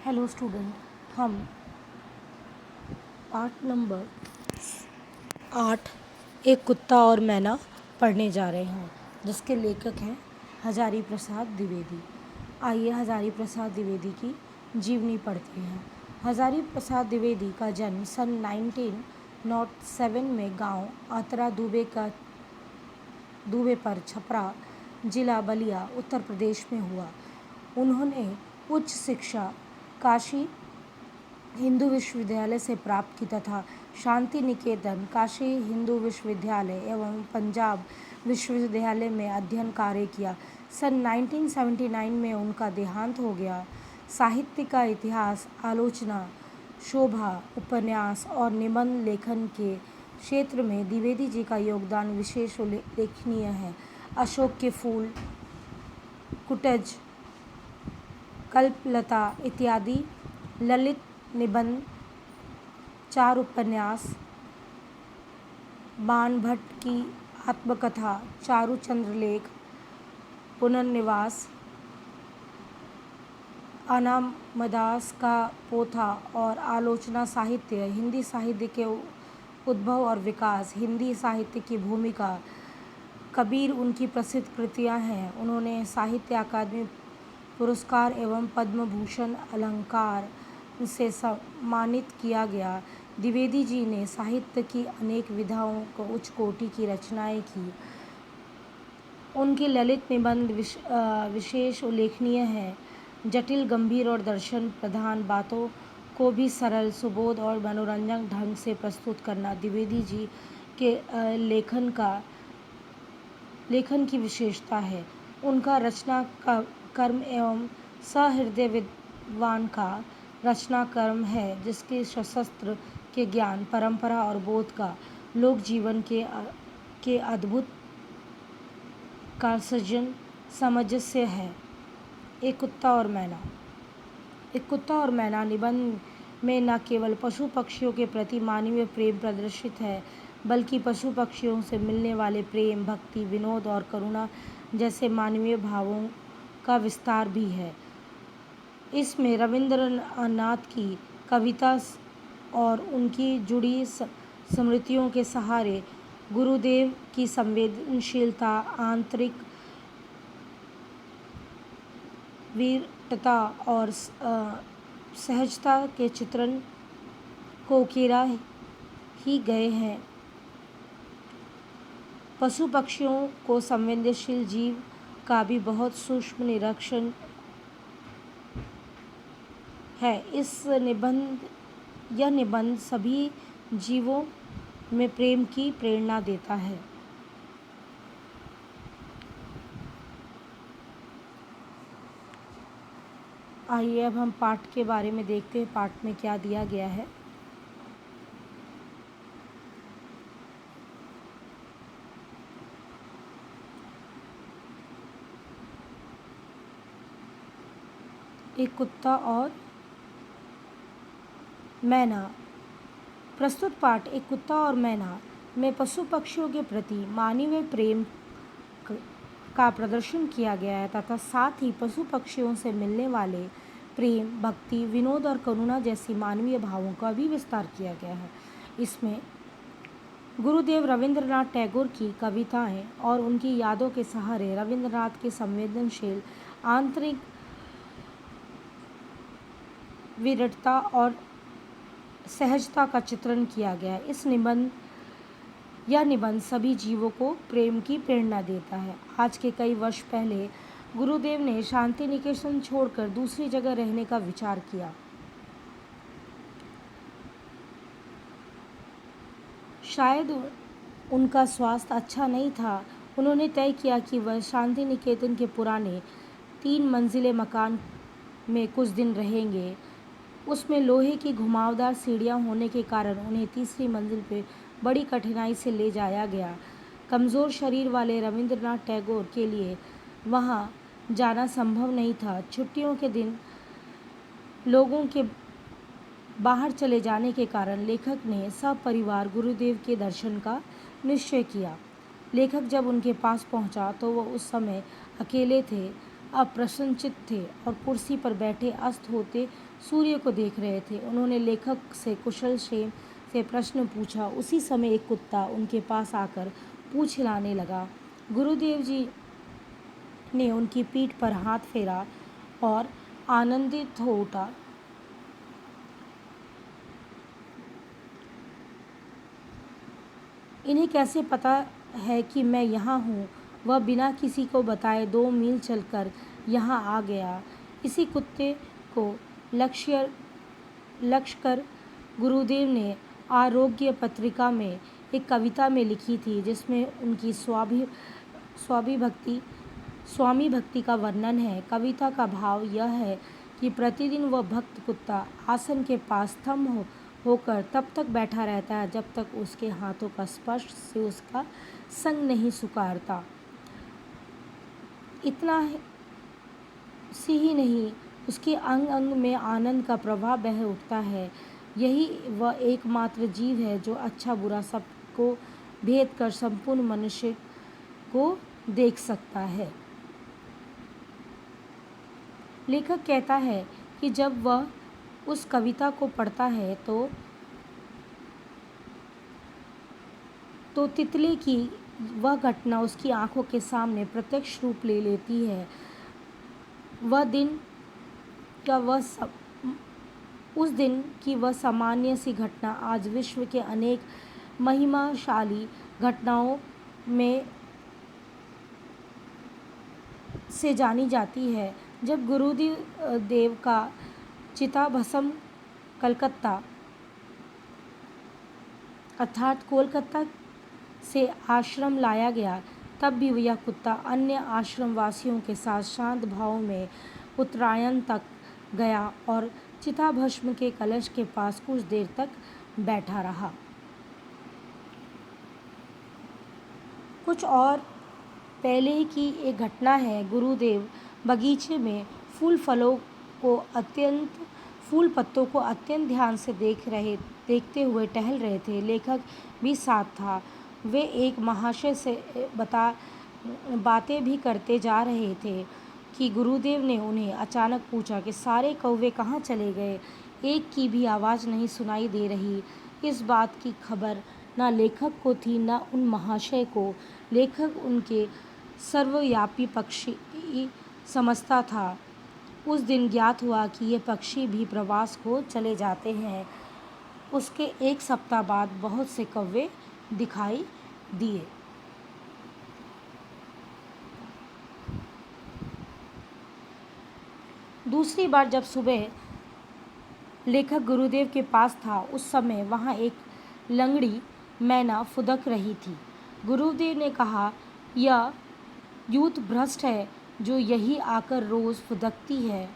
Hello student, हम part number 8 एक कुत्ता और मैना पढ़ने जा रहे हैं, जिसके लेखक हैं हजारी प्रसाद द्विवेदी। आइए हजारी प्रसाद द्विवेदी की जीवनी पढ़ते हैं। हजारी प्रसाद द्विवेदी का जन्म सन 1907 में गांव आतरा दूबे पर छपरा, जिला बलिया, उत्तर प्रदेश में हुआ। उन्होंने उच्च शिक्षा काशी हिंदू विश्वविद्यालय से प्राप्त की तथा शांति निकेतन, काशी हिंदू विश्वविद्यालय एवं पंजाब विश्वविद्यालय में अध्ययन कार्य किया। सन 1979 में उनका देहांत हो गया। साहित्य का इतिहास, आलोचना, शोभा, उपन्यास और निबंध लेखन के क्षेत्र में द्विवेदी जी का योगदान विशेष उल्लेखनीय है। अशोक के फूल, कुटज, कल्पलता इत्यादि ललित निबंध, 4 उपन्यास, बाणभट्ट की आत्मकथा, चारुचंद्रलेख, पुनर्निवास, अनामदास का पोथा और आलोचना साहित्य, हिंदी साहित्य के उद्भव और विकास, हिंदी साहित्य की भूमिका, कबीर उनकी प्रसिद्ध कृतियां हैं। उन्होंने साहित्य अकादमी पुरस्कार एवं पद्म भूषण अलंकार से सम्मानित किया गया। द्विवेदी जी ने साहित्य की अनेक विधाओं को उच्च कोटि की रचनाएं की। उनके ललित निबंध विशेष उल्लेखनीय हैं। जटिल, गंभीर और दर्शन प्रधान बातों को भी सरल, सुबोध और मनोरंजक ढंग से प्रस्तुत करना द्विवेदी जी के लेखन की विशेषता है। उनका रचना का कर्म एवं सहृदय विद्वान का रचना कर्म है, जिसके शास्त्र के ज्ञान, परंपरा और बोध का लोक जीवन के अद्भुत कारसजन सामंजस्य है। एक कुत्ता और मैना। एक कुत्ता और मैना निबंध में न केवल पशु पक्षियों के प्रति मानवीय प्रेम प्रदर्शित है, बल्कि पशु पक्षियों से मिलने वाले प्रेम, भक्ति, विनोद और करुणा जैसे मानवीय भावों का विस्तार भी है। इसमें रविंद्रनाथ की कविता और उनकी जुड़ी स्मृतियों के सहारे गुरुदेव की संवेदनशीलता, आंतरिक वीरता और सहजता के चित्रण को उकेरा ही गए हैं। पशु पक्षियों को संवेदनशील जीव का भी बहुत सूक्ष्म निरीक्षण है। यह निबंध सभी जीवों में प्रेम की प्रेरणा देता है। आइए अब हम पाठ के बारे में देखते हैं, पाठ में क्या दिया गया है। एक कुत्ता और मैना। प्रस्तुत पाठ एक कुत्ता और मैना में पशु पक्षियों के प्रति मानवीय प्रेम का प्रदर्शन किया गया है तथा साथ ही पशु पक्षियों से मिलने वाले प्रेम, भक्ति, विनोद और करुणा जैसी मानवीय भावों का भी विस्तार किया गया है। इसमें गुरुदेव रविंद्रनाथ टैगोर की कविताएं और उनकी यादों के सहारे रविंद्रनाथ के संवेदनशील, आंतरिक वीरता और सहजता का चित्रण किया गया है। यह निबंध सभी जीवों को प्रेम की प्रेरणा देता है। आज के कई वर्ष पहले गुरुदेव ने शांति निकेतन छोड़कर दूसरी जगह रहने का विचार किया। शायद उनका स्वास्थ्य अच्छा नहीं था। उन्होंने तय किया कि वह शांति निकेतन के पुराने 3 मंजिले मकान में कुछ दिन रहेंगे। उसमें लोहे की घुमावदार सीढ़ियां होने के कारण उन्हें तीसरी मंजिल पर बड़ी कठिनाई से ले जाया गया। कमज़ोर शरीर वाले रविंद्रनाथ टैगोर के लिए वहां जाना संभव नहीं था। छुट्टियों के दिन लोगों के बाहर चले जाने के कारण लेखक ने सपरिवार गुरुदेव के दर्शन का निश्चय किया। लेखक जब उनके पास पहुंचा तो वह उस समय अकेले थे। अब प्रसन्नचित्त थे और कुर्सी पर बैठे अस्त होते सूर्य को देख रहे थे। उन्होंने लेखक से कुशल क्षेम से प्रश्न पूछा। उसी समय एक कुत्ता उनके पास आकर पूँछ हिलाने लगा। गुरुदेव जी ने उनकी पीठ पर हाथ फेरा और आनंदित हो उठा। इन्हें कैसे पता है कि मैं यहाँ हूँ? वह बिना किसी को बताए 2 मील चलकर यहाँ आ गया। इसी कुत्ते को लक्ष्य कर गुरुदेव ने आरोग्य पत्रिका में एक कविता में लिखी थी, जिसमें उनकी स्वामी भक्ति का वर्णन है। कविता का भाव यह है कि प्रतिदिन वह भक्त कुत्ता आसन के पास स्तंभ होकर तब तक बैठा रहता है जब तक उसके हाथों का स्पर्श से उसका संग नहीं सुकारता। इतना सी ही नहीं, उसके अंग अंग में आनंद का प्रवाह बह उठता है। यही वह एकमात्र जीव है जो अच्छा बुरा सबको भेद कर संपूर्ण मनुष्य को देख सकता है। लेखक कहता है कि जब वह उस कविता को पढ़ता है तो तितली की वह घटना उसकी आंखों के सामने प्रत्यक्ष रूप ले लेती है। उस दिन की वह सामान्य सी घटना आज विश्व के अनेक महिमाशाली घटनाओं में से जानी जाती है। जब गुरुदेव देव का चिताभस्म कलकत्ता अर्थात कोलकाता से आश्रम लाया गया, तब भी यह कुत्ता अन्य आश्रम वासियों के साथ शांत भाव में उत्तरायण तक गया और चिताभस्म के कलश के पास कुछ देर तक बैठा रहा। कुछ और पहले की एक घटना है। गुरुदेव बगीचे में फूल पत्तों को अत्यंत ध्यान से देखते हुए टहल रहे थे। लेखक भी साथ था। वे एक महाशय से बातें भी करते जा रहे थे कि गुरुदेव ने उन्हें अचानक पूछा कि सारे कौवे कहाँ चले गए? एक की भी आवाज़ नहीं सुनाई दे रही। इस बात की खबर न लेखक को थी न उन महाशय को। लेखक उनके सर्वव्यापी पक्षी समझता था। उस दिन ज्ञात हुआ कि ये पक्षी भी प्रवास को चले जाते हैं। उसके 1 सप्ताह बाद बहुत से कौवे दिखाई दिए। दूसरी बार जब सुबह लेखक गुरुदेव के पास था, उस समय वहाँ एक लंगड़ी मैना फुदक रही थी। गुरुदेव ने कहा, यह यूथ भ्रष्ट है जो यही आकर रोज़ फुदकती है।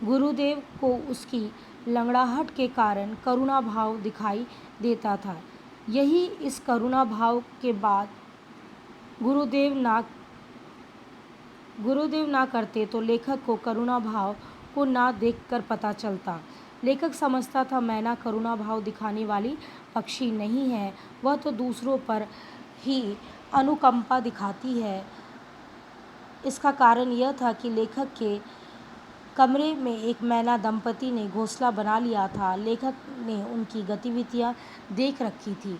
गुरुदेव को उसकी लंगड़ाहट के कारण करुणा भाव दिखाई देता था। यही इस करुणा भाव के बाद गुरुदेव ना करते तो लेखक को करुणा भाव को ना देखकर पता चलता। लेखक समझता था मैना करुणा भाव दिखाने वाली पक्षी नहीं है, वह तो दूसरों पर ही अनुकंपा दिखाती है। इसका कारण यह था कि लेखक के कमरे में एक मैना दंपति ने घोंसला बना लिया था। लेखक ने उनकी गतिविधियां देख रखी थी।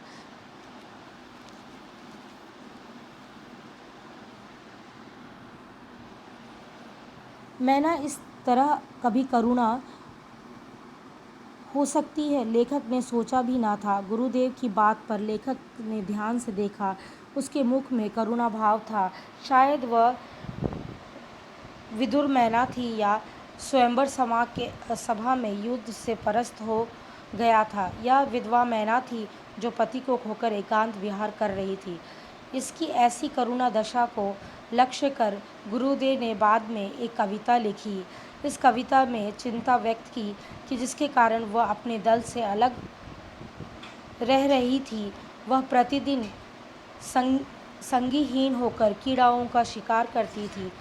मैना इस तरह कभी करुणा हो सकती है, लेखक ने सोचा भी ना था। गुरुदेव की बात पर लेखक ने ध्यान से देखा। उसके मुख में करुणा भाव था। शायद वह विदुर मैना थी या स्वयंवर सभा में युद्ध से परास्त हो गया था, या विधवा मैना थी जो पति को खोकर एकांत विहार कर रही थी। इसकी ऐसी करुणा दशा को लक्ष्य कर गुरुदेव ने बाद में एक कविता लिखी। इस कविता में चिंता व्यक्त की कि जिसके कारण वह अपने दल से अलग रह रही थी, वह प्रतिदिन संगीहीन होकर कीड़ाओं का शिकार करती थी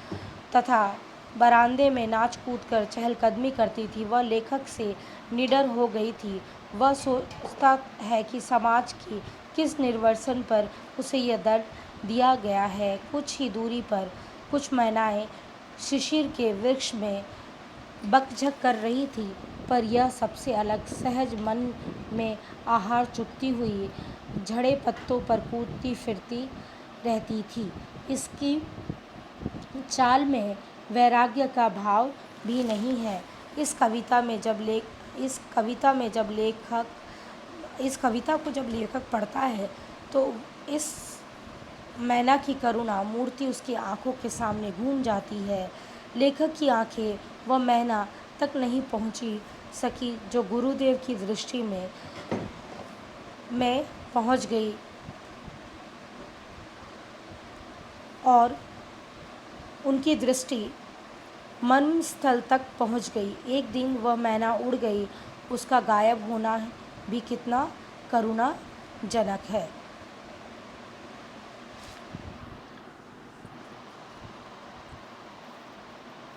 तथा बरामदे में नाच कूद कर चहलकदमी करती थी। वह लेखक से निडर हो गई थी। वह सोचता है कि समाज की किस निर्वसन पर उसे यह दर्द दिया गया है। कुछ ही दूरी पर कुछ मैनाएं शिशिर के वृक्ष में बकझक कर रही थी, पर यह सबसे अलग, सहज मन में आहार चुगती हुई झड़े पत्तों पर कूदती फिरती रहती थी। इसकी चाल में वैराग्य का भाव भी नहीं है। इस कविता को जब लेखक पढ़ता है तो इस मैना की करुणा मूर्ति उसकी आंखों के सामने घूम जाती है। लेखक की आंखें वह मैना तक नहीं पहुंची सकी जो गुरुदेव की दृष्टि में पहुंच गई और उनकी दृष्टि मन स्थल तक पहुंच गई। एक दिन वह मैना उड़ गई, उसका गायब होना भी कितना करुणाजनक है।